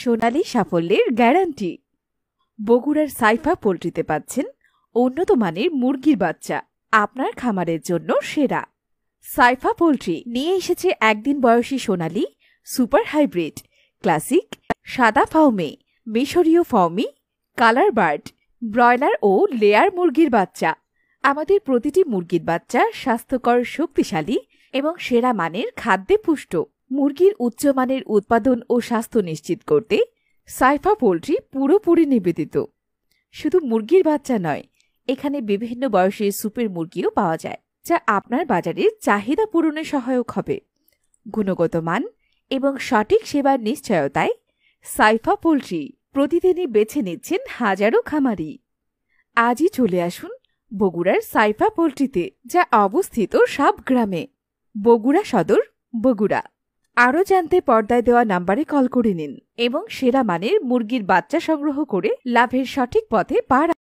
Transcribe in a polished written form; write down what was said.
সোনালী সাফল্যের গ্যারান্টি। বগুড়ার সাইফা পোল্ট্রিতে পাচ্ছেন উন্নত মানের মুরগির বাচ্চা, আপনার খামারের জন্য সেরা। সাইফা পোল্ট্রি নিয়ে এসেছে একদিন বয়সী সোনালী, সুপার হাইব্রিড, ক্লাসিক, সাদা ফাউমি, মিশরীয় ফাউমি, কালার বার্ড, ব্রয়লার ও লেয়ার মুরগির বাচ্চা। আমাদের প্রতিটি মুরগির বাচ্চা স্বাস্থ্যকর, শক্তিশালী এবং সেরা মানের খাদ্যে পুষ্ট। মুরগির উচ্চমানের উৎপাদন ও স্বাস্থ্য নিশ্চিত করতে সাইফা পোল্ট্রি পুরোপুরি নিবেদিত। শুধু মুরগির বাচ্চা নয়, এখানে বিভিন্ন বয়সের সুপের মুরগিও পাওয়া যায়, যা আপনার বাজারের চাহিদা পূরণে সহায়ক হবে। গুণগত মান এবং সঠিক সেবার নিশ্চয়তায় সাইফা পোল্ট্রি প্রতিদিনই বেছে নিচ্ছেন হাজারো খামারি। আজই চলে আসুন বগুড়ার সাইফা পোল্ট্রিতে, যা অবস্থিত সাবগ্রামে, বগুড়া সদর, বগুড়া। আরও জানতে পর্দায় দেওয়া নাম্বারে কল করে নিন এবং সেরা মানের মুরগির বাচ্চা সংগ্রহ করে লাভের সঠিক পথে পা